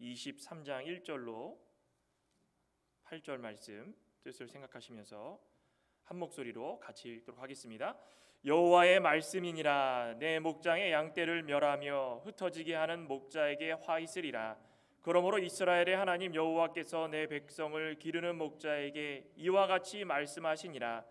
23장 1절로 8절 말씀 뜻을 생각하시면서 한 목소리로 같이 읽도록 하겠습니다. 여호와의 말씀이니라. 내 목장의 양떼를 멸하며 흩어지게 하는 목자에게 화 있으리라. 그러므로 이스라엘의 하나님 여호와께서 내 백성을 기르는 목자에게 이와 같이 말씀하시니라.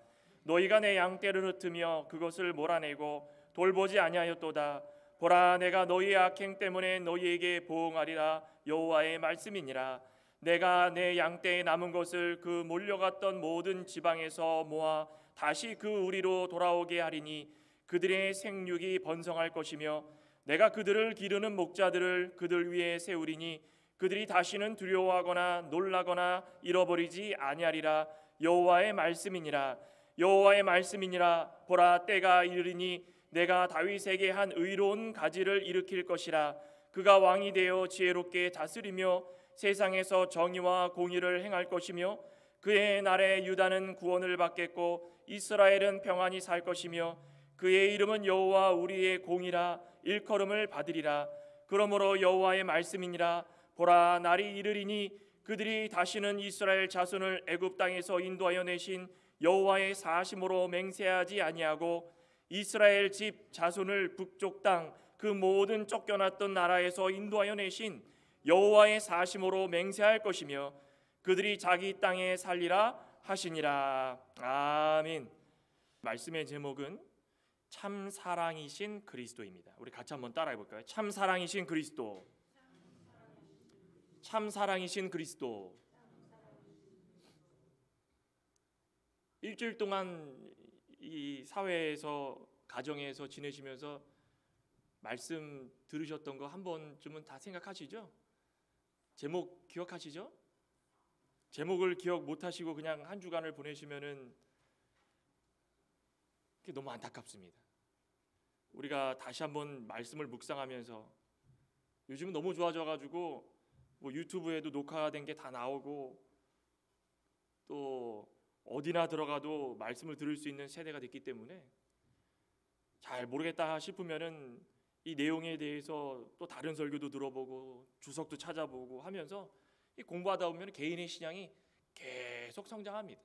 너희가 내 양떼를 흩으며 그것을 몰아내고 돌보지 아니하였도다. 보라, 내가 너희의 악행 때문에 너희에게 보응하리라. 여호와의 말씀이니라. 내가 내 양떼에 남은 것을 그 몰려갔던 모든 지방에서 모아 다시 그 우리로 돌아오게 하리니 그들의 생육이 번성할 것이며 내가 그들을 기르는 목자들을 그들 위에 세우리니 그들이 다시는 두려워하거나 놀라거나 잃어버리지 아니하리라. 여호와의 말씀이니라. 여호와의 말씀이니라. 보라, 때가 이르리니 내가 다윗에게 한 의로운 가지를 일으킬 것이라. 그가 왕이 되어 지혜롭게 다스리며 세상에서 정의와 공의를 행할 것이며 그의 날에 유다는 구원을 받겠고 이스라엘은 평안히 살 것이며 그의 이름은 여호와 우리의 공이라 일컬음을 받으리라. 그러므로 여호와의 말씀이니라. 보라, 날이 이르리니 그들이 다시는 이스라엘 자손을 애굽 땅에서 인도하여 내신 여호와의 사심으로 맹세하지 아니하고 이스라엘 집 자손을 북쪽 땅 그 모든 쫓겨났던 나라에서 인도하여 내신 여호와의 사심으로 맹세할 것이며 그들이 자기 땅에 살리라 하시니라. 아멘. 말씀의 제목은 참 사랑이신 그리스도입니다. 우리 같이 한번 따라해 볼까요? 참 사랑이신 그리스도. 참 사랑이신 그리스도. 일주일 동안 이 사회에서 가정에서 지내시면서 말씀 들으셨던 거 한 번쯤은 다 생각하시죠? 제목 기억하시죠? 제목을 기억 못하시고 그냥 한 주간을 보내시면은 그게 너무 안타깝습니다. 우리가 다시 한번 말씀을 묵상하면서 요즘은 너무 좋아져가지고 뭐 유튜브에도 녹화된 게 다 나오고 또 어디나 들어가도 말씀을 들을 수 있는 세대가 됐기 때문에 잘 모르겠다 싶으면은 이 내용에 대해서 또 다른 설교도 들어보고 주석도 찾아보고 하면서 공부하다 보면 개인의 신앙이 계속 성장합니다.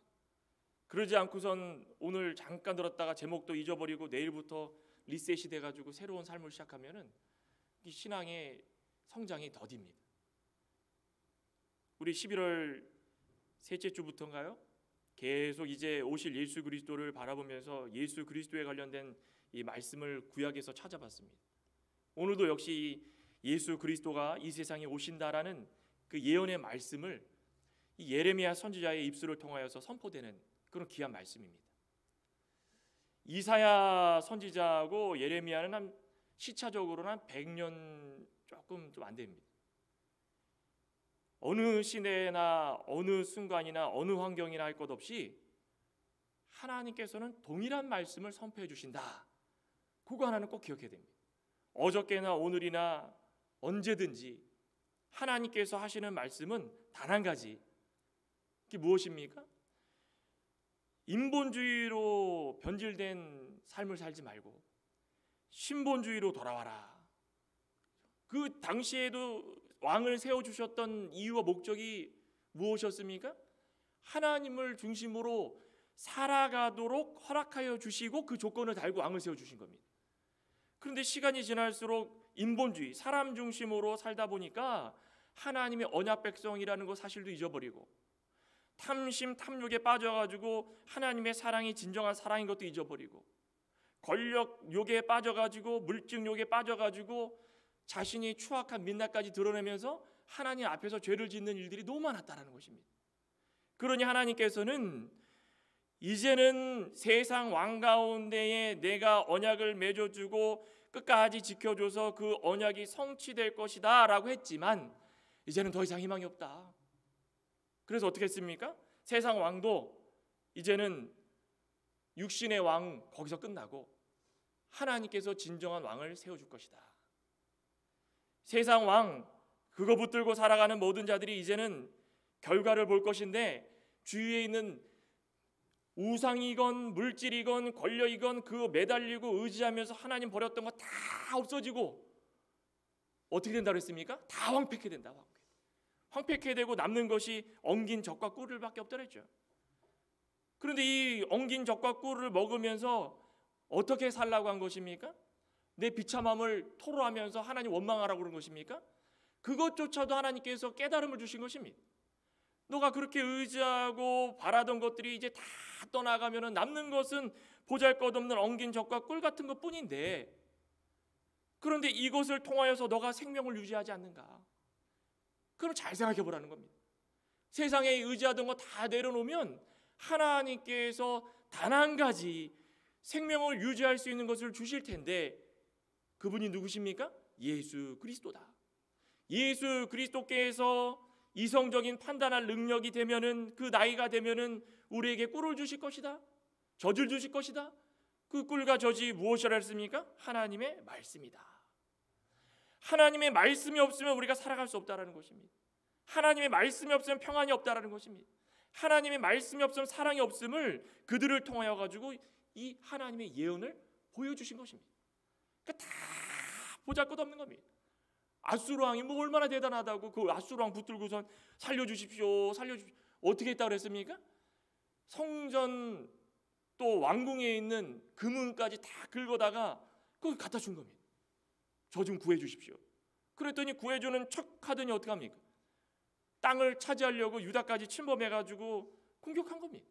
그러지 않고선 오늘 잠깐 들었다가 제목도 잊어버리고 내일부터 리셋이 돼가지고 새로운 삶을 시작하면은 이 신앙의 성장이 더딥니다. 우리 11월 셋째 주부터인가요? 계속 이제 오실 예수 그리스도를 바라보면서 예수 그리스도에 관련된 이 말씀을 구약에서 찾아봤습니다. 오늘도 역시 예수 그리스도가 이 세상에 오신다라는 그 예언의 말씀을 이 예레미야 선지자의 입술을 통하여서 선포되는 그런 귀한 말씀입니다. 이사야 선지자하고 예레미야는 한 시차적으로는 한 100년 조금 좀 안 됩니다. 어느 시대나 어느 순간이나 어느 환경이나 할 것 없이 하나님께서는 동일한 말씀을 선포해 주신다. 그거 하나는 꼭 기억해야 됩니다. 어저께나 오늘이나 언제든지 하나님께서 하시는 말씀은 단 한 가지. 그게 무엇입니까? 인본주의로 변질된 삶을 살지 말고 신본주의로 돌아와라. 그 당시에도 왕을 세워주셨던 이유와 목적이 무엇이었습니까? 하나님을 중심으로 살아가도록 허락하여 주시고 그 조건을 달고 왕을 세워주신 겁니다. 그런데 시간이 지날수록 인본주의, 사람 중심으로 살다 보니까 하나님의 언약 백성이라는 거 사실도 잊어버리고 탐심, 탐욕에 빠져가지고 하나님의 사랑이 진정한 사랑인 것도 잊어버리고 권력 욕에 빠져가지고 물질 욕에 빠져가지고 자신이 추악한 민낯까지 드러내면서 하나님 앞에서 죄를 짓는 일들이 너무 많았다는 것입니다. 그러니 하나님께서는 이제는 세상 왕 가운데에 내가 언약을 맺어주고 끝까지 지켜줘서 그 언약이 성취될 것이다 라고 했지만 이제는 더 이상 희망이 없다. 그래서 어떻게 했습니까? 세상 왕도 이제는 육신의 왕 거기서 끝나고 하나님께서 진정한 왕을 세워줄 것이다. 세상 왕 그거 붙들고 살아가는 모든 자들이 이제는 결과를 볼 것인데 주위에 있는 우상이건 물질이건 권력이건 그 매달리고 의지하면서 하나님 버렸던 거 다 없어지고 어떻게 된다고 했습니까? 다 황폐케 된다. 황폐. 황폐케 되고 남는 것이 엉긴 젖과 꿀을밖에 없더랬죠. 그런데 이 엉긴 젖과 꿀을 먹으면서 어떻게 살라고 한 것입니까? 내 비참함을 토로하면서 하나님 원망하라고 그런 것입니까? 그것조차도 하나님께서 깨달음을 주신 것입니다. 너가 그렇게 의지하고 바라던 것들이 이제 다 떠나가면 남는 것은 보잘것없는 엉긴 젖과 꿀 같은 것뿐인데, 그런데 이것을 통하여서 너가 생명을 유지하지 않는가? 그럼 잘 생각해 보라는 겁니다. 세상에 의지하던 거 다 내려놓으면 하나님께서 단 한 가지 생명을 유지할 수 있는 것을 주실 텐데, 그분이 누구십니까? 예수 그리스도다. 예수 그리스도께서 이성적인 판단할 능력이 되면은, 그 나이가 되면은 우리에게 꿀을 주실 것이다, 젖을 주실 것이다. 그 꿀과 젖이 무엇이라 했습니까? 하나님의 말씀이다. 하나님의 말씀이 없으면 우리가 살아갈 수 없다라는 것입니다. 하나님의 말씀이 없으면 평안이 없다라는 것입니다. 하나님의 말씀이 없으면 사랑이 없음을 그들을 통하여 가지고 이 하나님의 예언을 보여주신 것입니다. 그러니까 다 보잘것없는 겁니다. 아수르 왕이 뭐 얼마나 대단하다고 그 아수르 왕 붙들고선 살려주십시오, 살려주십시오. 어떻게 했다고 그랬습니까? 성전 또 왕궁에 있는 금은까지 다 긁어다가 거기 갖다 준 겁니다. 저 좀 구해 주십시오. 그랬더니 구해주는 척 하더니 어떻게 합니까? 땅을 차지하려고 유다까지 침범해가지고 공격한 겁니다.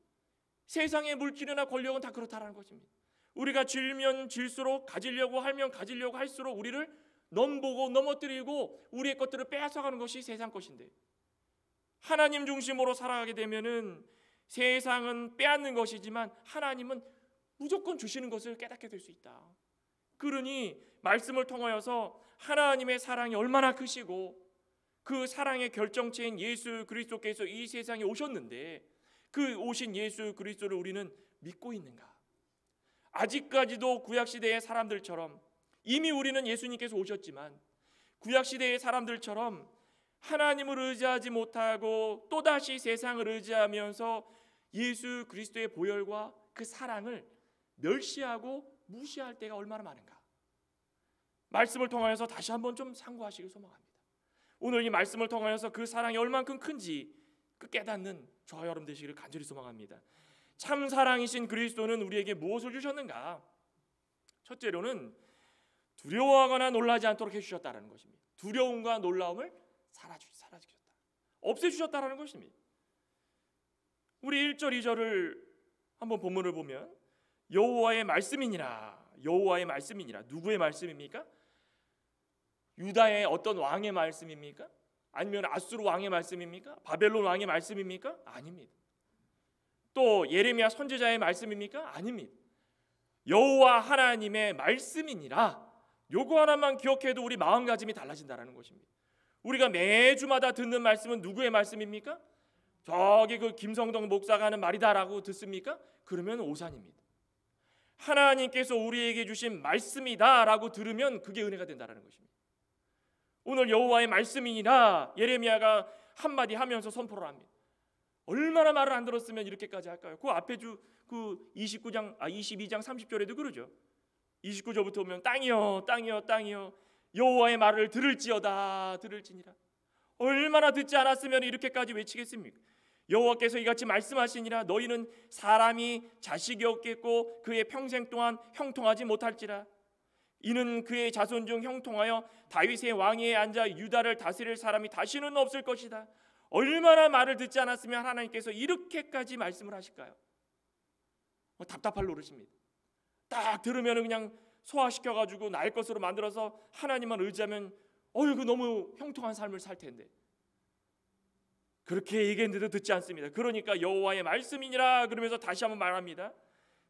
세상의 물질이나 권력은 다 그렇다라는 것입니다. 우리가 질면 질수록, 가지려고 하면 가지려고 할수록 우리를 넘보고 넘어뜨리고 우리의 것들을 빼앗아가는 것이 세상 것인데, 하나님 중심으로 살아가게 되면은 세상은 빼앗는 것이지만 하나님은 무조건 주시는 것을 깨닫게 될 수 있다. 그러니 말씀을 통하여서 하나님의 사랑이 얼마나 크시고 그 사랑의 결정체인 예수 그리스도께서 이 세상에 오셨는데, 그 오신 예수 그리스도를 우리는 믿고 있는가? 아직까지도 구약시대의 사람들처럼, 이미 우리는 예수님께서 오셨지만 구약시대의 사람들처럼 하나님을 의지하지 못하고 또다시 세상을 의지하면서 예수 그리스도의 보혈과 그 사랑을 멸시하고 무시할 때가 얼마나 많은가? 말씀을 통하여서 다시 한번 좀 상고하시길 소망합니다. 오늘 이 말씀을 통하여서 그 사랑이 얼만큼 큰지 그 깨닫는 저와 여러분 되시기를 간절히 소망합니다. 참 사랑이신 그리스도는 우리에게 무엇을 주셨는가? 첫째로는 두려워하거나 놀라지 않도록 해주셨다는 것입니다. 두려움과 놀라움을 사라지셨다, 없애주셨다는 것입니다. 우리 1절 2절을 한번 본문을 보면 여호와의 말씀이니라, 여호와의 말씀이니라. 누구의 말씀입니까? 유다의 어떤 왕의 말씀입니까? 아니면 아수르 왕의 말씀입니까? 바벨론 왕의 말씀입니까? 아닙니다. 또 예레미야 선지자의 말씀입니까? 아닙니다. 여호와 하나님의 말씀이니라. 요거 하나만 기억해도 우리 마음가짐이 달라진다는 것입니다. 우리가 매주마다 듣는 말씀은 누구의 말씀입니까? 저기 그 김성동 목사가 하는 말이다라고 듣습니까? 그러면 오산입니다. 하나님께서 우리에게 주신 말씀이다라고 들으면 그게 은혜가 된다는 것입니다. 오늘 여호와의 말씀이니라 예레미야가 한마디 하면서 선포를 합니다. 얼마나 말을 안 들었으면 이렇게까지 할까요? 그 앞에 그 22장 30절에도 그러죠. 29절부터 보면 땅이여 땅이여 땅이여 여호와의 말을 들을지어다 들을지니라. 얼마나 듣지 않았으면 이렇게까지 외치겠습니까? 여호와께서 이같이 말씀하시니라. 너희는 사람이 자식이 없겠고 그의 평생 동안 형통하지 못할지라. 이는 그의 자손 중 형통하여 다윗의 왕위에 앉아 유다를 다스릴 사람이 다시는 없을 것이다. 얼마나 말을 듣지 않았으면 하나님께서 이렇게까지 말씀을 하실까요? 답답할 노릇입니다. 딱 들으면 그냥 소화시켜가지고 나을 것으로 만들어서 하나님만 의지하면 어이구 너무 형통한 삶을 살 텐데, 그렇게 얘기했는데도 듣지 않습니다. 그러니까 여호와의 말씀이니라 그러면서 다시 한번 말합니다.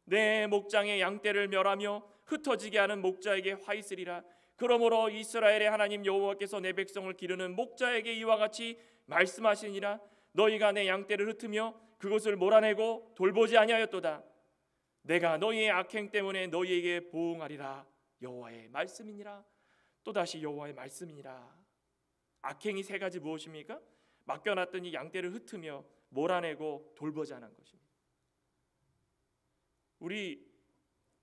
내 목장의 양떼를 멸하며 흩어지게 하는 목자에게 화 있으리라. 그러므로 이스라엘의 하나님 여호와께서 내 백성을 기르는 목자에게 이와 같이 말씀하시니라. 너희가 내 양떼를 흩으며 그것을 몰아내고 돌보지 아니하였도다. 내가 너희의 악행 때문에 너희에게 보응하리라. 여호와의 말씀이니라. 또다시 여호와의 말씀이니라. 악행이 세 가지 무엇입니까? 맡겨놨더니 양떼를 흩으며 몰아내고 돌보지 않은 것입니다. 우리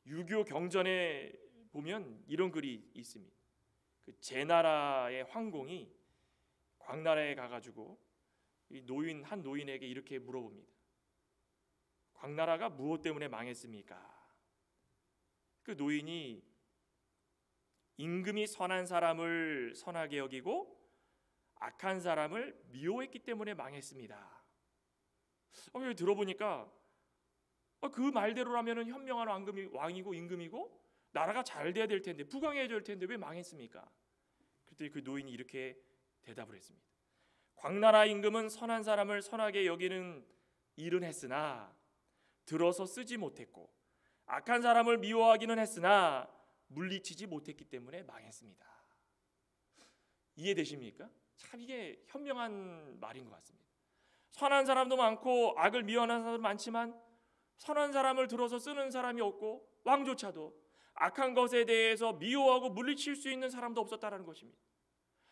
유교 경전에 보면 이런 글이 있습니다. 그 제나라의 황공이 광나라에 가가지고 이 한 노인에게 이렇게 물어봅니다. 광나라가 무엇 때문에 망했습니까? 그 노인이 임금이 선한 사람을 선하게 여기고 악한 사람을 미워했기 때문에 망했습니다. 들어보니까 그 말대로라면 현명한 왕이고 임금이고 나라가 잘 돼야 될 텐데, 부강해야 될 텐데 왜 망했습니까? 그랬더니 그 노인이 이렇게 대답을 했습니다. 광나라 임금은 선한 사람을 선하게 여기는 일은 했으나 들어서 쓰지 못했고, 악한 사람을 미워하기는 했으나 물리치지 못했기 때문에 망했습니다. 이해되십니까? 참 이게 현명한 말인 것 같습니다. 선한 사람도 많고 악을 미워하는 사람도 많지만 선한 사람을 들어서 쓰는 사람이 없고, 왕조차도 악한 것에 대해서 미워하고 물리칠 수 있는 사람도 없었다는 것입니다.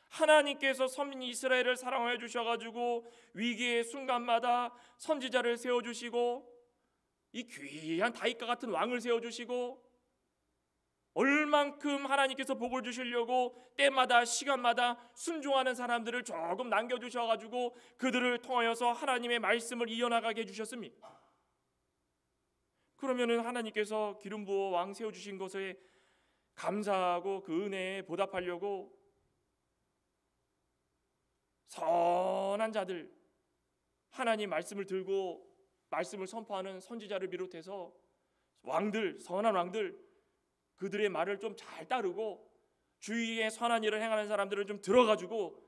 하나님께서 선민 이스라엘을 사랑하여 주셔가지고 위기의 순간마다 선지자를 세워주시고, 이 귀한 다윗과 같은 왕을 세워주시고, 얼만큼 하나님께서 복을 주시려고 때마다 시간마다 순종하는 사람들을 조금 남겨주셔가지고 그들을 통하여서 하나님의 말씀을 이어나가게 해주셨습니다. 그러면은 하나님께서 기름 부어 왕 세워주신 것에 감사하고 그 은혜에 보답하려고 선한 자들, 하나님 말씀을 들고 말씀을 선포하는 선지자를 비롯해서 왕들, 선한 왕들, 그들의 말을 좀 잘 따르고 주위에 선한 일을 행하는 사람들을 좀 들어가지고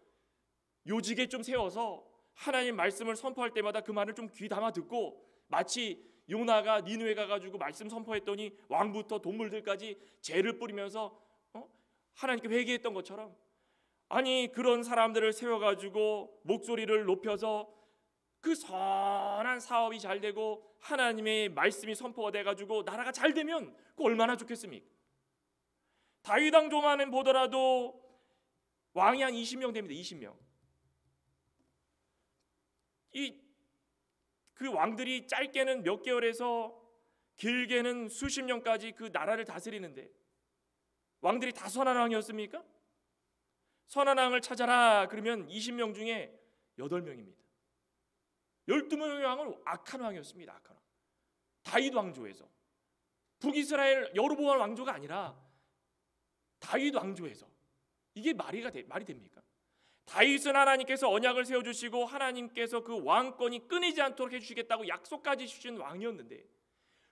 요직에 좀 세워서 하나님 말씀을 선포할 때마다 그 말을 좀 귀담아 듣고, 마치 요나가 니느웨 가가지고 말씀 선포했더니 왕부터 동물들까지 죄를 뿌리면서 하나님께 회개했던 것처럼, 아니 그런 사람들을 세워가지고 목소리를 높여서 그 선한 사업이 잘 되고 하나님의 말씀이 선포가 돼가지고 나라가 잘 되면 그 얼마나 좋겠습니까? 다윗 왕조만 보더라도 왕이 한 20명 됩니다. 20명. 그 왕들이 짧게는 몇 개월에서 길게는 수십 년까지 그 나라를 다스리는데 왕들이 다 선한 왕이었습니까? 선한 왕을 찾아라 그러면 20명 중에 8명입니다. 12명의 왕은 악한 왕이었습니다. 악한 왕. 다윗 왕조에서, 북이스라엘 여로보암 왕조가 아니라 다윗 왕조에서. 이게 말이 됩니까? 다윗은 하나님께서 언약을 세워주시고 하나님께서 그 왕권이 끊이지 않도록 해주시겠다고 약속까지 주신 왕이었는데,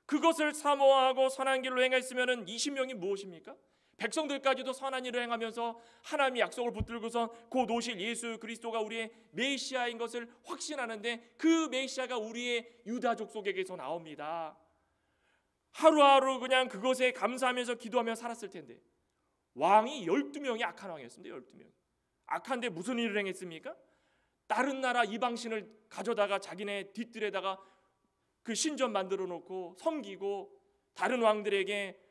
그것을 사모하고 선한 길로 행했으면 20명이 무엇입니까? 백성들까지도 선한 일을 행하면서 하나님의 약속을 붙들고서 곧 오실 예수 그리스도가 우리의 메시아인 것을 확신하는데, 그 메시아가 우리의 유다족 속에게서 나옵니다. 하루하루 그냥 그것에 감사하면서 기도하며 살았을 텐데, 왕이 12명이 악한 왕이었습니다. 12명. 악한데 무슨 일을 행했습니까? 다른 나라 이방신을 가져다가 자기네 뒷뜰에다가 그 신전 만들어 놓고 섬기고 다른 왕들에게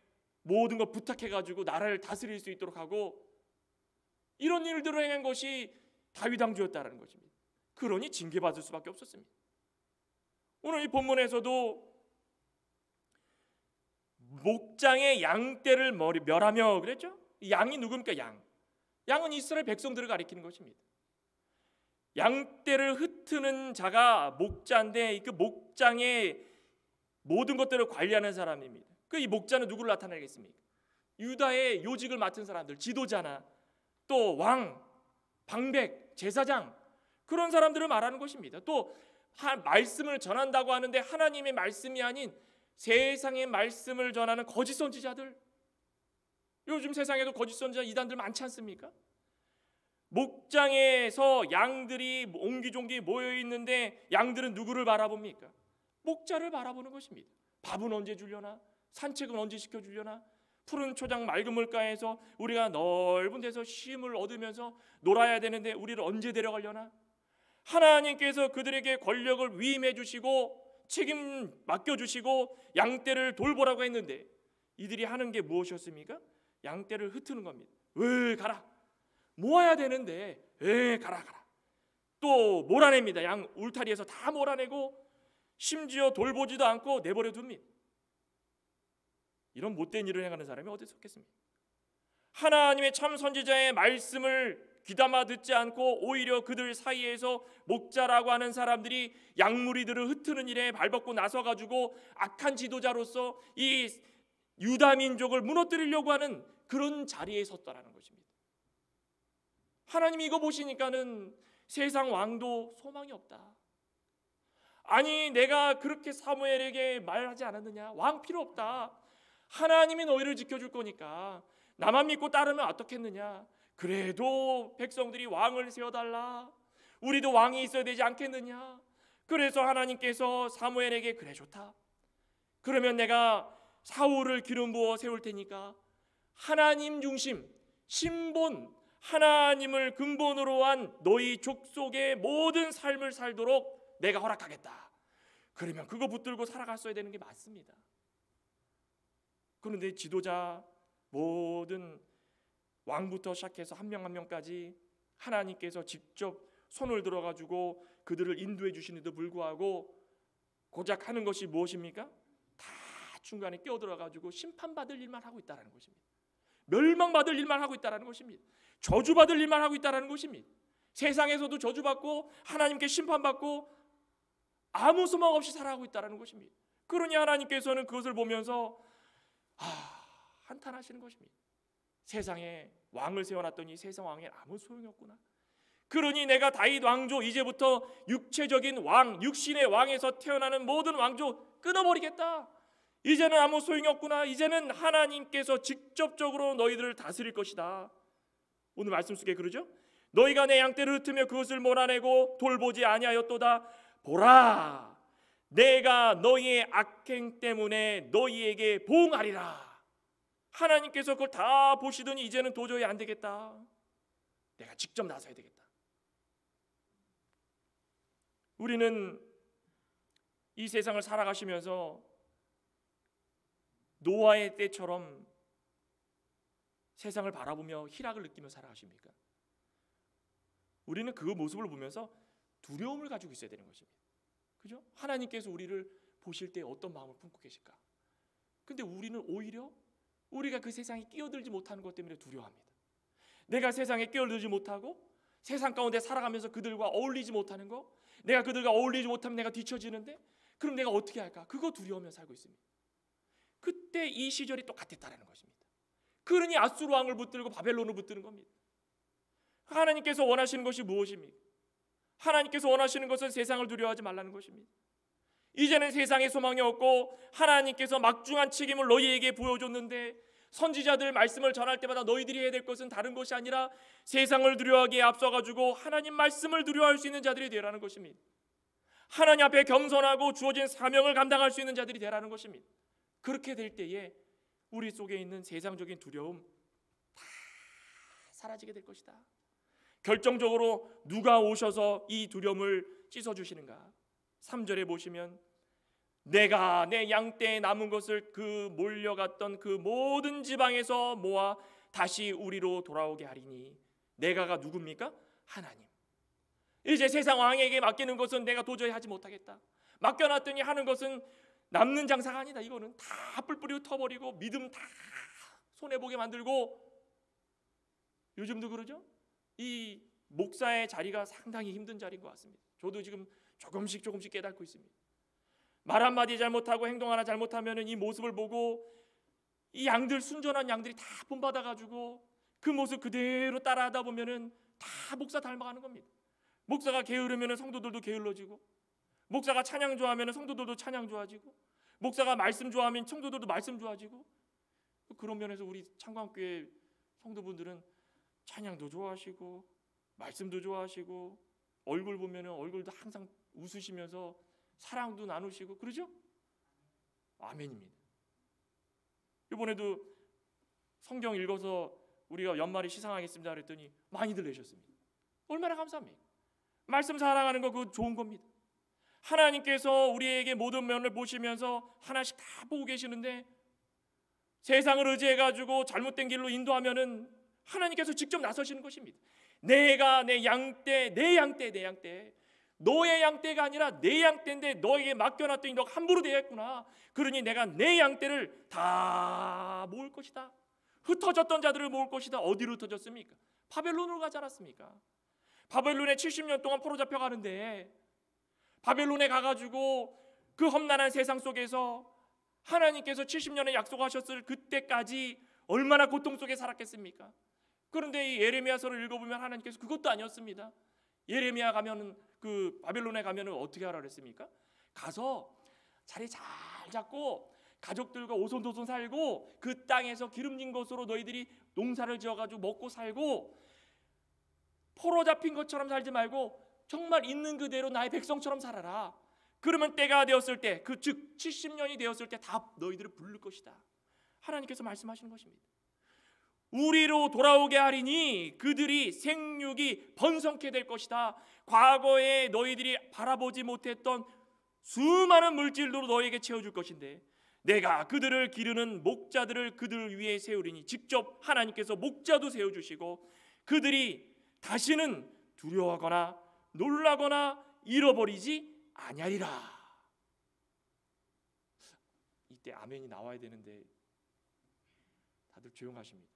모든 걸 부탁해가지고 나라를 다스릴 수 있도록 하고, 이런 일들을 행한 것이 다윗 왕조였다는 것입니다. 그러니 징계받을 수밖에 없었습니다. 오늘 이 본문에서도 목장의 양떼를 멸하며 그랬죠? 양이 누굽니까? 양은 이스라엘 백성들을 가리키는 것입니다. 양떼를 흩트는 자가 목자인데, 그 목장의 모든 것들을 관리하는 사람입니다. 그 이 목자는 누구를 나타내겠습니까? 유다의 요직을 맡은 사람들, 지도자나 또 왕, 방백, 제사장, 그런 사람들을 말하는 것입니다. 또 말씀을 전한다고 하는데 하나님의 말씀이 아닌 세상의 말씀을 전하는 거짓 선지자들, 요즘 세상에도 거짓 선지자 이단들 많지 않습니까? 목장에서 양들이 옹기종기 모여 있는데 양들은 누구를 바라봅니까? 목자를 바라보는 것입니다. 밥은 언제 주려나? 산책은 언제 시켜주려나? 푸른 초장 맑은 물가에서 우리가 넓은 데서 쉼을 얻으면서 놀아야 되는데 우리를 언제 데려가려나? 하나님께서 그들에게 권력을 위임해 주시고 책임 맡겨주시고 양떼를 돌보라고 했는데 이들이 하는 게 무엇이었습니까? 양떼를 흩트는 겁니다. 왜 가라? 모아야 되는데 가라. 또 몰아냅니다. 양 울타리에서 다 몰아내고 심지어 돌보지도 않고 내버려 둡니다. 이런 못된 일을 행하는 사람이 어디 있겠습니까? 하나님의 참 선지자의 말씀을 귀담아 듣지 않고 오히려 그들 사이에서 목자라고 하는 사람들이 양무리들을 흩트는 일에 발벗고 나서가지고 악한 지도자로서 이 유다 민족을 무너뜨리려고 하는 그런 자리에 섰다라는 것입니다. 하나님이 이거 보시니까는 세상 왕도 소망이 없다. 아니 내가 그렇게 사무엘에게 말하지 않았느냐? 왕 필요 없다. 하나님이 너희를 지켜줄 거니까 나만 믿고 따르면 어떻겠느냐? 그래도 백성들이 왕을 세워달라. 우리도 왕이 있어야 되지 않겠느냐? 그래서 하나님께서 사무엘에게 그래 좋다. 그러면 내가 사울을 기름 부어 세울 테니까 하나님 중심, 신본, 하나님을 근본으로 한 너희 족속의 모든 삶을 살도록 내가 허락하겠다. 그러면 그거 붙들고 살아갔어야 되는 게 맞습니다. 그런데 지도자 모든 왕부터 시작해서 한 명 한 명까지 하나님께서 직접 손을 들어가지고 그들을 인도해 주시는데도 불구하고 고작 하는 것이 무엇입니까? 다 중간에 끼어들어가지고 심판받을 일만 하고 있다는 것입니다. 멸망받을 일만 하고 있다는 것입니다. 저주받을 일만 하고 있다는 것입니다. 세상에서도 저주받고 하나님께 심판받고 아무 소망 없이 살아가고 있다는 것입니다. 그러니 하나님께서는 그것을 보면서 한탄하시는 것입니다. 세상에 왕을 세워놨더니 세상 왕에 아무 소용이 없구나. 그러니 내가 다윗 왕조 이제부터 육체적인 왕, 육신의 왕에서 태어나는 모든 왕조 끊어버리겠다. 이제는 아무 소용이 없구나. 이제는 하나님께서 직접적으로 너희들을 다스릴 것이다. 오늘 말씀 속에 그러죠. 너희가 내 양떼를 흩으며 그것을 몰아내고 돌보지 아니하였도다. 보라, 내가 너희의 악행 때문에 너희에게 보응하리라. 하나님께서 그걸 다 보시더니 이제는 도저히 안 되겠다. 내가 직접 나서야 되겠다. 우리는 이 세상을 살아가시면서 노아의 때처럼 세상을 바라보며 희락을 느끼며 살아가십니까? 우리는 그 모습을 보면서 두려움을 가지고 있어야 되는 것입니다. 그죠? 하나님께서 우리를 보실 때 어떤 마음을 품고 계실까? 근데 우리는 오히려 우리가 그 세상에 끼어들지 못하는 것 때문에 두려워합니다. 내가 세상에 끼어들지 못하고 세상 가운데 살아가면서 그들과 어울리지 못하는 거, 내가 그들과 어울리지 못하면 내가 뒤처지는데 그럼 내가 어떻게 할까? 그거 두려우며 살고 있습니다. 그때 이 시절이 똑같았다는 것입니다. 그러니 아수르 왕을 붙들고 바벨론을 붙드는 겁니다. 하나님께서 원하시는 것이 무엇입니까? 하나님께서 원하시는 것은 세상을 두려워하지 말라는 것입니다. 이제는 세상에 소망이 없고 하나님께서 막중한 책임을 너희에게 보여줬는데 선지자들 말씀을 전할 때마다 너희들이 해야 될 것은 다른 것이 아니라 세상을 두려워하기에 앞서가지고 하나님 말씀을 두려워할 수 있는 자들이 되라는 것입니다. 하나님 앞에 겸손하고 주어진 사명을 감당할 수 있는 자들이 되라는 것입니다. 그렇게 될 때에 우리 속에 있는 세상적인 두려움 다 사라지게 될 것이다. 결정적으로 누가 오셔서 이 두려움을 씻어주시는가? 3절에 보시면 내가 내 양떼에 남은 것을 그 몰려갔던 그 모든 지방에서 모아 다시 우리로 돌아오게 하리니. 내가가 누굽니까? 하나님. 이제 세상 왕에게 맡기는 것은 내가 도저히 하지 못하겠다. 맡겨놨더니 하는 것은 남는 장사가 아니다. 이거는 다 뿔뿔이 흩어버리고 믿음 다 손해보게 만들고. 요즘도 그러죠? 이 목사의 자리가 상당히 힘든 자리인 것 같습니다. 저도 지금 조금씩 깨닫고 있습니다. 말 한마디 잘못하고 행동 하나 잘못하면 이 모습을 보고 이 양들, 순전한 양들이 다 본받아가지고 그 모습 그대로 따라하다 보면은 다 목사 닮아가는 겁니다. 목사가 게으르면 성도들도 게을러지고, 목사가 찬양 좋아하면 성도들도 찬양 좋아지고, 목사가 말씀 좋아하면 성도들도 말씀 좋아지고. 그런 면에서 우리 창광교회 성도분들은 찬양도 좋아하시고 말씀도 좋아하시고 얼굴 보면 얼굴도 항상 웃으시면서 사랑도 나누시고 그러죠? 아멘입니다. 이번에도 성경 읽어서 우리가 연말에 시상하겠습니다 그랬더니 많이들 내셨습니다. 얼마나 감사합니까? 말씀 사랑하는 거 그거 좋은 겁니다. 하나님께서 우리에게 모든 면을 보시면서 하나씩 다 보고 계시는데 세상을 의지해가지고 잘못된 길로 인도하면은 하나님께서 직접 나서시는 것입니다. 내가 내 양떼, 내 양떼, 너의 양떼가 아니라 내 양떼인데 너에게 맡겨놨더니 너가 함부로 대했구나. 그러니 내가 내 양떼를 다 모을 것이다. 흩어졌던 자들을 모을 것이다. 어디로 흩어졌습니까? 바벨론으로 가지 않았습니까? 바벨론에 70년 동안 포로 잡혀가는데 바벨론에 가가지고 그 험난한 세상 속에서 하나님께서 70년에 약속하셨을 그때까지 얼마나 고통 속에 살았겠습니까? 그런데 이 예레미야서를 읽어보면 하나님께서 그것도 아니었습니다. 예레미야 가면은 그 바벨론에 가면은 어떻게 하라 그랬습니까? 가서 자리 잘 잡고 가족들과 오손도손 살고 그 땅에서 기름진 것으로 너희들이 농사를 지어가지고 먹고 살고 포로 잡힌 것처럼 살지 말고 정말 있는 그대로 나의 백성처럼 살아라. 그러면 때가 되었을 때, 그 즉 70년이 되었을 때 다 너희들을 부를 것이다. 하나님께서 말씀하시는 것입니다. 우리로 돌아오게 하리니 그들이 생육이 번성케 될 것이다. 과거에 너희들이 바라보지 못했던 수많은 물질로 너희에게 채워줄 것인데 내가 그들을 기르는 목자들을 그들 위에 세우리니 직접 하나님께서 목자도 세워주시고 그들이 다시는 두려워하거나 놀라거나 잃어버리지 아니하리라. 이때 아멘이 나와야 되는데 다들 조용하십니다.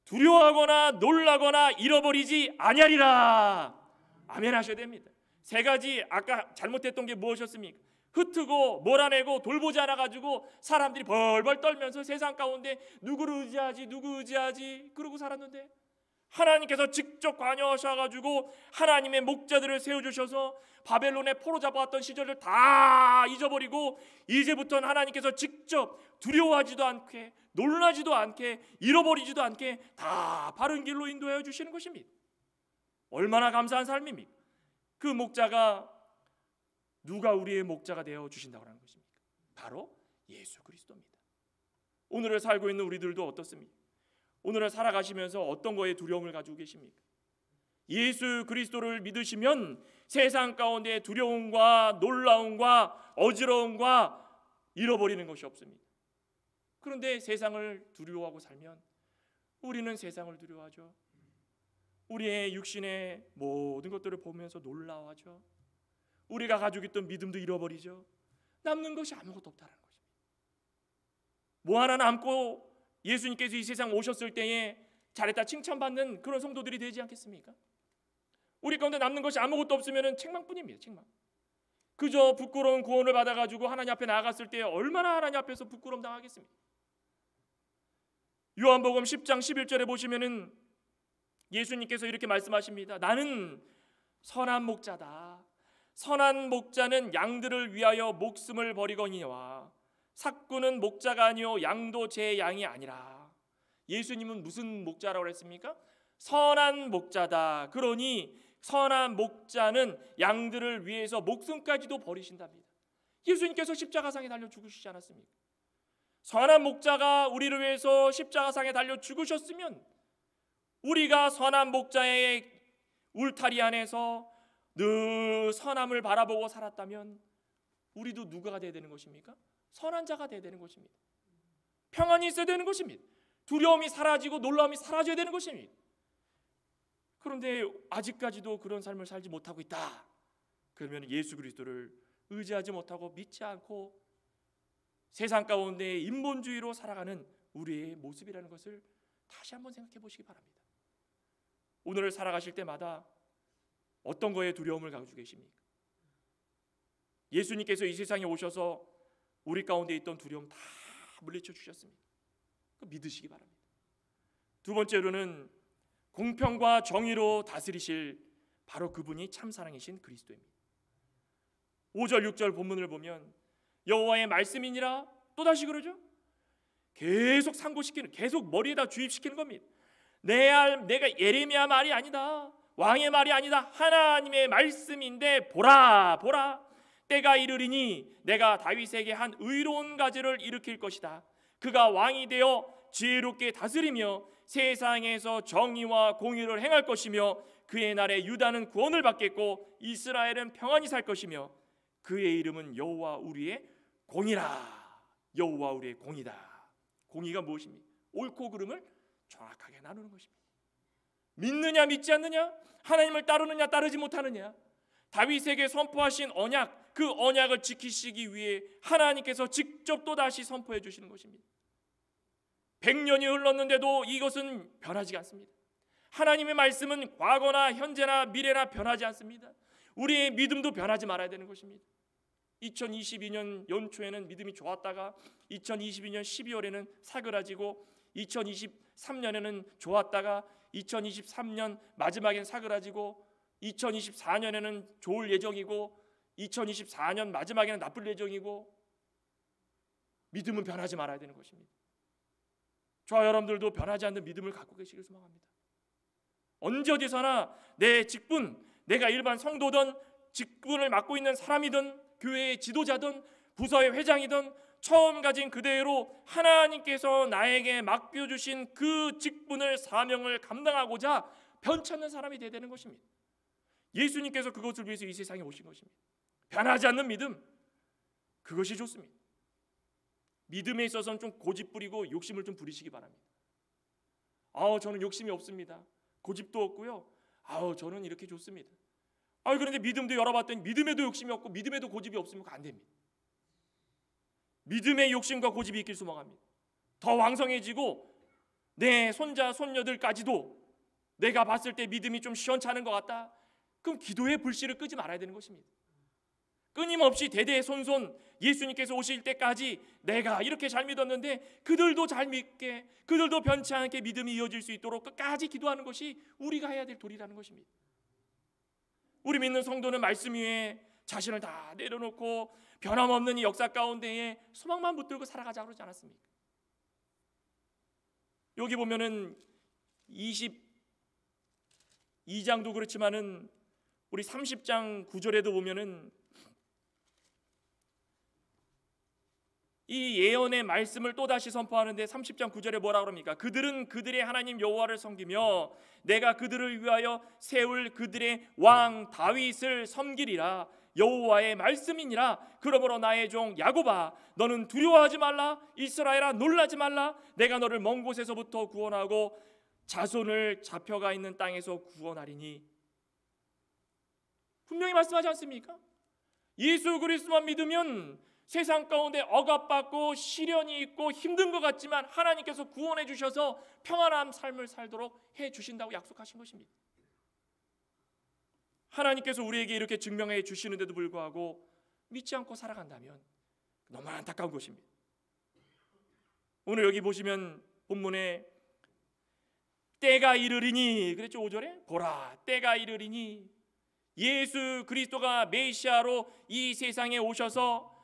두려워하거나 놀라거나 잃어버리지 아니하리라. 아멘 하셔야 됩니다. 세 가지 아까 잘못했던 게 무엇이었습니까? 흩트고 몰아내고 돌보지 않아가지고 사람들이 벌벌 떨면서 세상 가운데 누구를 의지하지 누구 의지하지 그러고 살았는데 하나님께서 직접 관여하셔가지고 하나님의 목자들을 세워주셔서 바벨론에 포로 잡아왔던 시절을 다 잊어버리고 이제부터는 하나님께서 직접 두려워하지도 않게 놀라지도 않게 잃어버리지도 않게 다 바른 길로 인도하여 주시는 것입니다. 얼마나 감사한 삶입니까? 그 목자가 누가 우리의 목자가 되어 주신다고 하는 것입니까? 바로 예수 그리스도입니다. 오늘을 살고 있는 우리들도 어떻습니까? 오늘을 살아가시면서 어떤 거에 두려움을 가지고 계십니까? 예수 그리스도를 믿으시면 세상 가운데 두려움과 놀라움과 어지러움과 잃어버리는 것이 없습니다. 그런데 세상을 두려워하고 살면 우리는 세상을 두려워하죠. 우리의 육신의 모든 것들을 보면서 놀라워하죠. 우리가 가지고 있던 믿음도 잃어버리죠. 남는 것이 아무것도 없다는 것입니다. 뭐 하나 남고 예수님께서 이 세상 오셨을 때에 잘했다 칭찬받는 그런 성도들이 되지 않겠습니까? 우리 가운데 남는 것이 아무것도 없으면 책망뿐입니다. 책망. 그저 부끄러운 구원을 받아가지고 하나님 앞에 나아갔을 때 얼마나 하나님 앞에서 부끄러움 당하겠습니까? 요한복음 10장 11절에 보시면은 예수님께서 이렇게 말씀하십니다. 나는 선한 목자다. 선한 목자는 양들을 위하여 목숨을 버리거니와 삭구는 목자가 아니요 양도 제 양이 아니라. 예수님은 무슨 목자라고 했습니까? 선한 목자다. 그러니 선한 목자는 양들을 위해서 목숨까지도 버리신답니다. 예수님께서 십자가상에 달려 죽으시지 않았습니까? 선한 목자가 우리를 위해서 십자가상에 달려 죽으셨으면 우리가 선한 목자의 울타리 안에서 늘 선함을 바라보고 살았다면 우리도 누가 되어야 되는 것입니까? 선한 자가 되어야 되는 것입니다. 평안이 있어야 되는 것입니다. 두려움이 사라지고 놀라움이 사라져야 되는 것입니다. 그런데 아직까지도 그런 삶을 살지 못하고 있다. 그러면 예수 그리스도를 의지하지 못하고 믿지 않고 세상 가운데 인본주의로 살아가는 우리의 모습이라는 것을 다시 한번 생각해 보시기 바랍니다. 오늘을 살아가실 때마다 어떤 거에 두려움을 가지고 계십니까? 예수님께서 이 세상에 오셔서 우리 가운데 있던 두려움 다 물리쳐 주셨습니다. 믿으시기 바랍니다. 두 번째로는 공평과 정의로 다스리실 바로 그분이 참사랑이신 그리스도입니다. 5절 6절 본문을 보면 여호와의 말씀이니라 또다시 그러죠. 계속 상고시키는, 계속 머리에다 주입시키는 겁니다. 내가 예레미야 말이 아니다, 왕의 말이 아니다, 하나님의 말씀인데 보라 보라 때가 이르리니 내가 다윗에게 한 의로운 가지를 일으킬 것이다. 그가 왕이 되어 지혜롭게 다스리며 세상에서 정의와 공의를 행할 것이며 그의 날에 유다는 구원을 받겠고 이스라엘은 평안히 살 것이며 그의 이름은 여호와 우리의 공이라. 여호와 우리의 공이다. 공의가 무엇입니까? 옳고 그름을 정확하게 나누는 것입니다. 믿느냐 믿지 않느냐, 하나님을 따르느냐 따르지 못하느냐, 다윗에게 선포하신 언약, 그 언약을 지키시기 위해 하나님께서 직접 또다시 선포해 주시는 것입니다. 100년이 흘렀는데도 이것은 변하지 않습니다. 하나님의 말씀은 과거나 현재나 미래나 변하지 않습니다. 우리의 믿음도 변하지 말아야 되는 것입니다. 2022년 연초에는 믿음이 좋았다가 2022년 12월에는 사그라지고 2023년에는 좋았다가 2023년 마지막엔 사그라지고 2024년에는 좋을 예정이고 2024년 마지막에는 나쁠 예정이고, 믿음은 변하지 말아야 되는 것입니다. 저와 여러분들도 변하지 않는 믿음을 갖고 계시길 소망합니다. 언제 어디서나 내 직분, 내가 일반 성도든 직분을 맡고 있는 사람이든 교회의 지도자든 부서의 회장이든 처음 가진 그대로 하나님께서 나에게 맡겨주신 그 직분을, 사명을 감당하고자 변찮는 사람이 되어야 되는 것입니다. 예수님께서 그것을 위해서 이 세상에 오신 것입니다. 변하지 않는 믿음, 그것이 좋습니다. 믿음에 있어서는 좀 고집 부리고 욕심을 좀 부리시기 바랍니다. 저는 욕심이 없습니다. 고집도 없고요. 저는 이렇게 좋습니다. 그런데 믿음도 열어봤더니 믿음에도 욕심이 없고 믿음에도 고집이 없으면 안 됩니다. 믿음의 욕심과 고집이 있길 소망합니다. 더 왕성해지고 내 손자 손녀들까지도 내가 봤을 때 믿음이 좀 시원찮은 것 같다, 그럼 기도의 불씨를 끄지 말아야 되는 것입니다. 끊임없이 대대손손 예수님께서 오실 때까지 내가 이렇게 잘 믿었는데 그들도 잘 믿게, 그들도 변치 않게 믿음이 이어질 수 있도록 끝까지 기도하는 것이 우리가 해야 될 도리라는 것입니다. 우리 믿는 성도는 말씀 위에 자신을 다 내려놓고 변함없는 이 역사 가운데에 소망만 붙들고 살아가자고 그러지 않았습니까? 여기 보면은 22장도 그렇지만은 우리 30장 9절에도 보면은 이 예언의 말씀을 또다시 선포하는데 30장 9절에 뭐라 그럽니까? 그들은 그들의 하나님 여호와를 섬기며 내가 그들을 위하여 세울 그들의 왕 다윗을 섬기리라. 여호와의 말씀이니라. 그러므로 나의 종 야곱아, 너는 두려워하지 말라. 이스라엘아, 놀라지 말라. 내가 너를 먼 곳에서부터 구원하고 자손을 잡혀가 있는 땅에서 구원하리니. 분명히 말씀하지 않습니까? 예수 그리스도만 믿으면 세상 가운데 억압받고 시련이 있고 힘든 것 같지만 하나님께서 구원해 주셔서 평안한 삶을 살도록 해 주신다고 약속하신 것입니다. 하나님께서 우리에게 이렇게 증명해 주시는데도 불구하고 믿지 않고 살아간다면 너무 안타까운 것입니다. 오늘 여기 보시면 본문에 때가 이르리니 그랬죠. 5절에 보라 때가 이르리니, 예수 그리스도가 메시아로 이 세상에 오셔서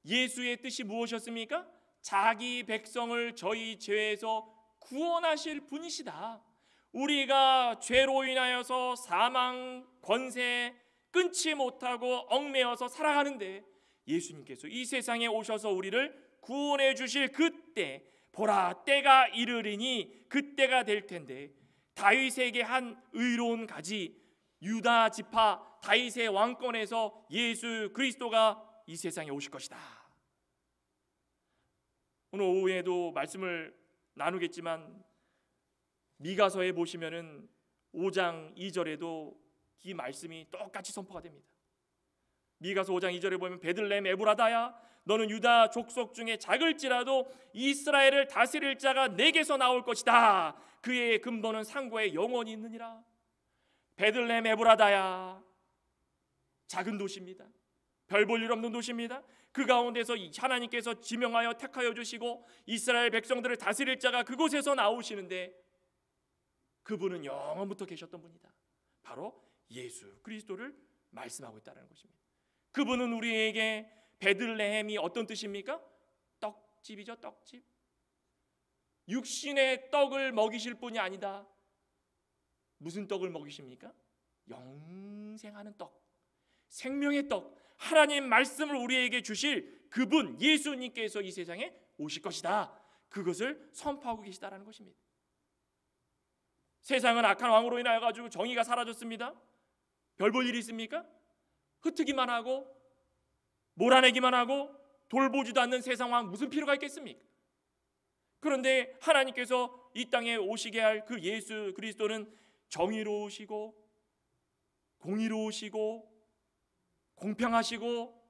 예수의 뜻이 무엇이었습니까? 자기 백성을 저희 죄에서 구원하실 분이시다. 우리가 죄로 인하여서 사망 권세 끊지 못하고 얽매여서 살아가는데 예수님께서 이 세상에 오셔서 우리를 구원해 주실 그때, 보라 때가 이르리니 그때가 될 텐데 다윗에게 한 의로운 가지, 유다 지파 다윗의 왕권에서 예수 그리스도가 이 세상에 오실 것이다. 오늘 오후에도 말씀을 나누겠지만 미가서에 보시면은 5장 2절에도 이 말씀이 똑같이 선포가 됩니다. 미가서 5장 2절에 보면 베들레헴 에브라다야, 너는 유다 족속 중에 작을지라도 이스라엘을 다스릴 자가 내게서 나올 것이다. 그의 근본은 상고에 영원히 있느니라. 베들레헴 에브라다야, 작은 도시입니다. 별 볼 일 없는 도시입니다. 그 가운데서 하나님께서 지명하여 택하여 주시고 이스라엘 백성들을 다스릴 자가 그곳에서 나오시는데 그분은 영원부터 계셨던 분이다. 바로 예수 그리스도를 말씀하고 있다는 것입니다. 그분은 우리에게 베들레헴이 어떤 뜻입니까? 떡집이죠. 떡집. 육신의 떡을 먹이실 분이 아니다. 무슨 떡을 먹이십니까? 영생하는 떡, 생명의 떡, 하나님 말씀을 우리에게 주실 그분 예수님께서 이 세상에 오실 것이다. 그것을 선포하고 계시다라는 것입니다. 세상은 악한 왕으로 인하여 가지고 정의가 사라졌습니다. 별 볼 일이 있습니까? 흩트기만 하고 몰아내기만 하고 돌보지도 않는 세상 왕 무슨 필요가 있겠습니까? 그런데 하나님께서 이 땅에 오시게 할 그 예수 그리스도는 정의로우시고 공의로우시고 공평하시고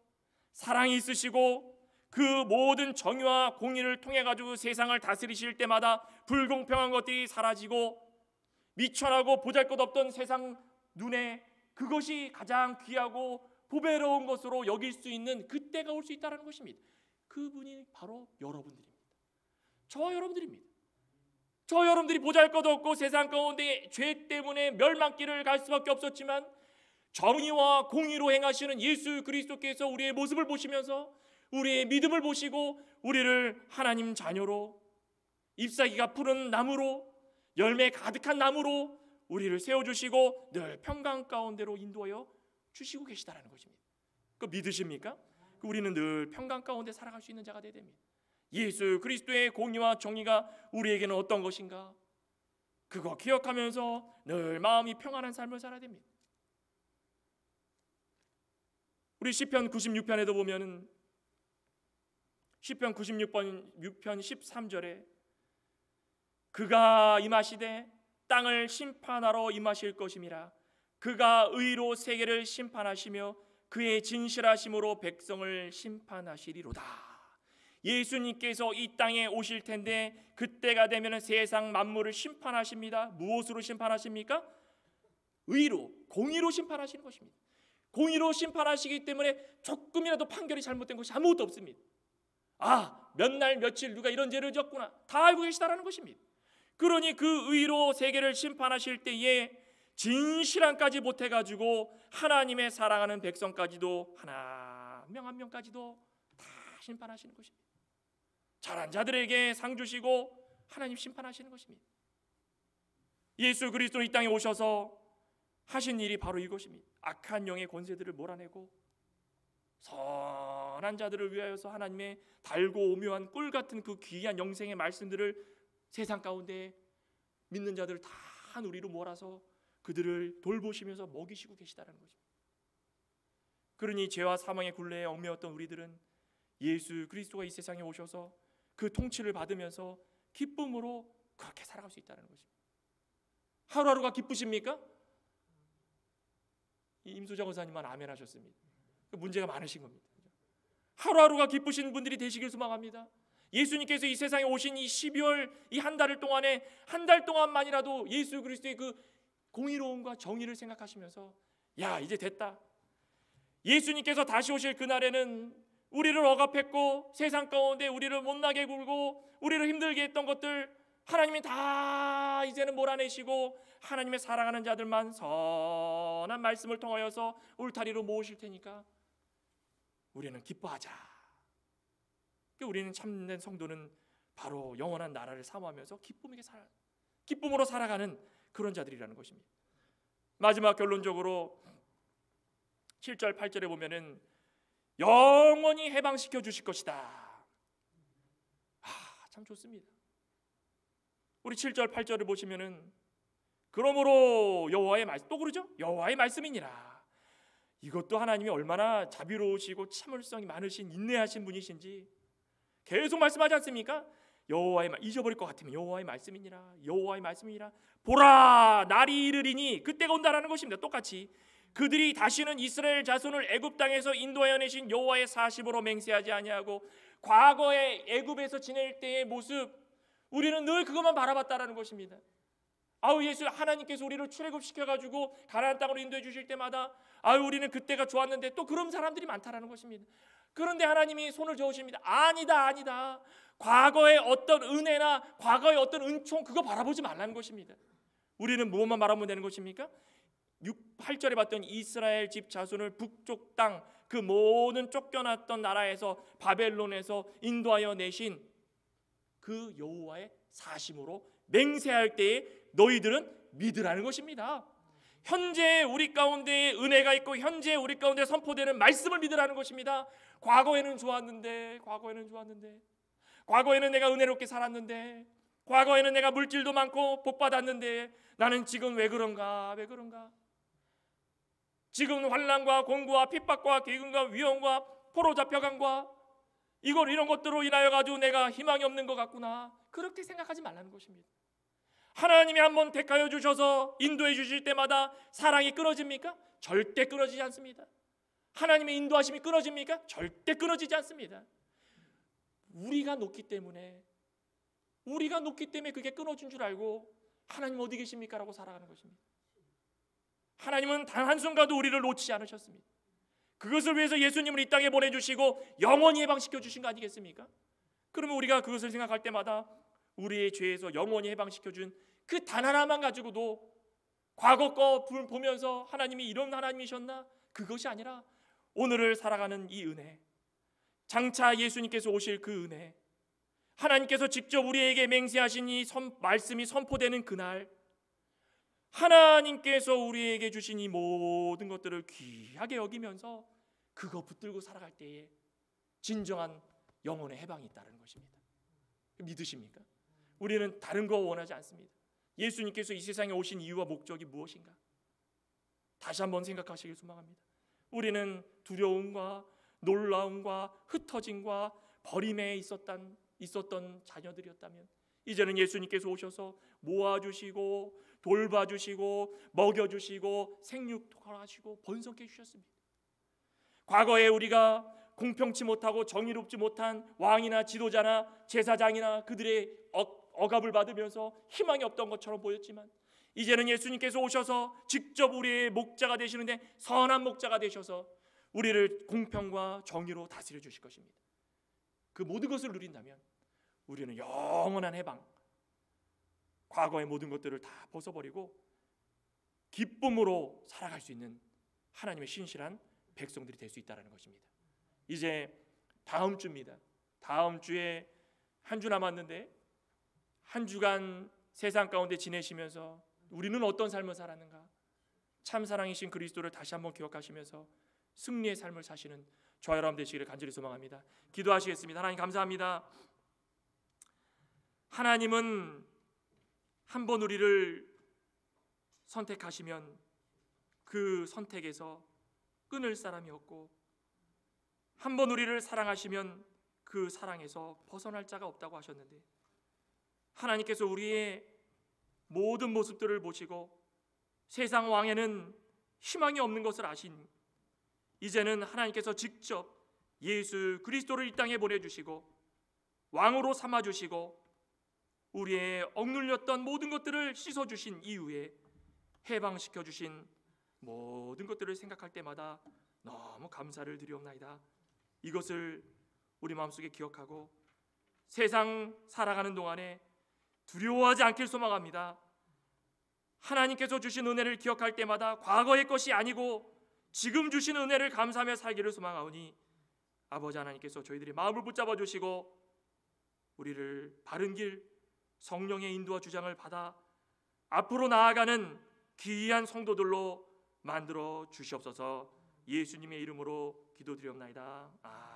사랑이 있으시고 그 모든 정의와 공의를 통해 가지고 세상을 다스리실 때마다 불공평한 것들이 사라지고 미천하고 보잘것없던 세상 눈에 그것이 가장 귀하고 보배로운 것으로 여길 수 있는 그때가 올 수 있다는 것입니다. 그분이 바로 여러분들입니다. 저와 여러분들입니다. 저 여러분들이 보잘것없고 세상 가운데 죄 때문에 멸망길을 갈 수밖에 없었지만 정의와 공의로 행하시는 예수 그리스도께서 우리의 모습을 보시면서 우리의 믿음을 보시고 우리를 하나님 자녀로, 잎사귀가 푸른 나무로, 열매 가득한 나무로 우리를 세워주시고 늘 평강 가운데로 인도하여 주시고 계시다는 것입니다. 그 믿으십니까? 우리는 늘 평강 가운데 살아갈 수 있는 자가 되어야 됩니다. 예수 그리스도의 공의와 정의가 우리에게는 어떤 것인가, 그거 기억하면서 늘 마음이 평안한 삶을 살아야 됩니다. 우리 시편 96편에도 보면은 시편 96편 13절에 그가 임하시되 땅을 심판하러 임하실 것임이라. 그가 의로 세계를 심판하시며 그의 진실하심으로 백성을 심판하시리로다. 예수님께서 이 땅에 오실 텐데 그때가 되면 세상 만물을 심판하십니다. 무엇으로 심판하십니까? 의로, 공의로 심판하시는 것입니다. 공의로 심판하시기 때문에 조금이라도 판결이 잘못된 것이 아무것도 없습니다. 몇 날 며칠 누가 이런 죄를 졌구나 다 알고 계시다라는 것입니다. 그러니 그 의로 세계를 심판하실 때에 진실함까지 못해가지고 하나님의 사랑하는 백성까지도 하나 명 한 명까지도 다 심판하시는 것입니다. 잘한 자들에게 상 주시고 하나님 심판하시는 것입니다. 예수 그리스도 이 땅에 오셔서 하신 일이 바로 이것입니다. 악한 영의 권세들을 몰아내고 선한 자들을 위하여서 하나님의 달고 오묘한 꿀 같은 그 귀한 영생의 말씀들을 세상 가운데 믿는 자들을 다 한 우리로 몰아서 그들을 돌보시면서 먹이시고 계시다는 것입니다. 그러니 죄와 사망의 굴레에 얽매였던 우리들은 예수 그리스도가 이 세상에 오셔서 그 통치를 받으면서 기쁨으로 그렇게 살아갈 수 있다는 것입니다. 하루하루가 기쁘십니까? 임소장 의사님만 아멘 하셨습니다. 문제가 많으신 겁니다. 하루하루가 기쁘신 분들이 되시길 소망합니다. 예수님께서 이 세상에 오신 이 12월 이 한 달을 동안에 한 달 동안만이라도 예수 그리스도의 그 공의로움과 정의를 생각하시면서 이제 됐다. 예수님께서 다시 오실 그날에는 우리를 억압했고 세상 가운데 우리를 못나게 굴고 우리를 힘들게 했던 것들 하나님이 다 이제는 몰아내시고 하나님의 사랑하는 자들만 선한 말씀을 통하여서 울타리로 모으실 테니까 우리는 기뻐하자. 우리는 참된 성도는 바로 영원한 나라를 사모하면서 기쁨으로 살아가는 그런 자들이라는 것입니다. 마지막 결론적으로 7절 8절에 보면은 영원히 해방시켜 주실 것이다. 참 좋습니다. 우리 7절 8절을 보시면은 그러므로 여호와의 말씀, 또 그러죠? 여호와의 말씀이니라. 이것도 하나님이 얼마나 자비로우시고 참을성이 많으신 인내하신 분이신지 계속 말씀하지 않습니까? 여호와의 잊어버릴 것 같으면 여호와의 말씀이니라. 여호와의 말씀이니라. 보라 날이 이르리니 그때가 온다라는 것입니다. 똑같이 그들이 다시는 이스라엘 자손을 애굽 땅에서 인도하여 내신 여호와의 사심으로 맹세하지 아니하고 과거의 애굽에서 지낼 때의 모습 우리는 늘 그것만 바라봤다라는 것입니다. 예수 하나님께서 우리를 출애굽시켜가지고 가나안 땅으로 인도해 주실 때마다 우리는 그때가 좋았는데 또 그런 사람들이 많다라는 것입니다. 그런데 하나님이 손을 저으십니다. 아니다. 과거의 어떤 은혜나 과거의 어떤 은총 그거 바라보지 말라는 것입니다. 우리는 무엇만 바라보면 되는 것입니까? 8절에 봤던 이스라엘 집 자손을 북쪽 땅 그 모든 쫓겨났던 나라에서 바벨론에서 인도하여 내신 그 여호와의 사심으로 맹세할 때에 너희들은 믿으라는 것입니다. 현재 우리 가운데 은혜가 있고 현재 우리 가운데 선포되는 말씀을 믿으라는 것입니다. 과거에는 좋았는데 과거에는 내가 은혜롭게 살았는데 과거에는 내가 물질도 많고 복 받았는데 나는 지금 왜 그런가? 지금 환난과 공고와 핍박과 기근과 위험과 포로 잡혀간과 이런 것들로 인하여 가지고 내가 희망이 없는 것 같구나. 그렇게 생각하지 말라는 것입니다. 하나님이 한번 택하여 주셔서 인도해 주실 때마다 사랑이 끊어집니까? 절대 끊어지지 않습니다. 하나님의 인도하심이 끊어집니까? 절대 끊어지지 않습니다. 우리가 높기 때문에 그게 끊어진 줄 알고 하나님 어디 계십니까? 라고 살아가는 것입니다. 하나님은 단 한순간도 우리를 놓치지 않으셨습니다. 그것을 위해서 예수님을 이 땅에 보내주시고 영원히 해방시켜 주신 거 아니겠습니까? 그러면 우리가 그것을 생각할 때마다 우리의 죄에서 영원히 해방시켜 준 그 단 하나만 가지고도 과거 거 보면서 하나님이 이런 하나님이셨나? 그것이 아니라 오늘을 살아가는 이 은혜, 장차 예수님께서 오실 그 은혜, 하나님께서 직접 우리에게 맹세하신 이 말씀이 선포되는 그날, 하나님께서 우리에게 주신 이 모든 것들을 귀하게 여기면서 그거 붙들고 살아갈 때에 진정한 영혼의 해방이 있다는 것입니다. 믿으십니까? 우리는 다른 거 원하지 않습니다. 예수님께서 이 세상에 오신 이유와 목적이 무엇인가? 다시 한번 생각하시길 소망합니다. 우리는 두려움과 놀라움과 흩어짐과 버림에 있었던 자녀들이었다면 이제는 예수님께서 오셔서 모아주시고 돌봐주시고 먹여주시고 생육하시고 번성케 해주셨습니다. 과거에 우리가 공평치 못하고 정의롭지 못한 왕이나 지도자나 제사장이나 그들의 억압을 받으면서 희망이 없던 것처럼 보였지만 이제는 예수님께서 오셔서 직접 우리의 목자가 되시는데 선한 목자가 되셔서 우리를 공평과 정의로 다스려 주실 것입니다. 그 모든 것을 누린다면 우리는 영원한 해방, 과거의 모든 것들을 다 벗어버리고 기쁨으로 살아갈 수 있는 하나님의 신실한 백성들이 될 수 있다는 것입니다. 이제 다음 주입니다. 다음 주에 한 주 남았는데 한 주간 세상 가운데 지내시면서 우리는 어떤 삶을 살았는가? 참사랑이신 그리스도를 다시 한번 기억하시면서 승리의 삶을 사시는 저와 여러분 되시기를 간절히 소망합니다. 기도하시겠습니다. 하나님 감사합니다. 하나님은 한 번 우리를 선택하시면 그 선택에서 끊을 사람이 없고 한 번 우리를 사랑하시면 그 사랑에서 벗어날 자가 없다고 하셨는데 하나님께서 우리의 모든 모습들을 보시고 세상 왕에는 희망이 없는 것을 아신 이제는 하나님께서 직접 예수 그리스도를 이 땅에 보내주시고 왕으로 삼아주시고 우리의 억눌렸던 모든 것들을 씻어주신 이후에 해방시켜주신 모든 것들을 생각할 때마다 너무 감사를 드리옵나이다. 이것을 우리 마음속에 기억하고 세상 살아가는 동안에 두려워하지 않길 소망합니다. 하나님께서 주신 은혜를 기억할 때마다 과거의 것이 아니고 지금 주신 은혜를 감사하며 살기를 소망하오니 아버지 하나님께서 저희들의 마음을 붙잡아 주시고 우리를 바른 길 성령의 인도와 주장을 받아 앞으로 나아가는 귀한 성도들로 만들어 주시옵소서. 예수님의 이름으로 기도드리옵나이다. 아멘.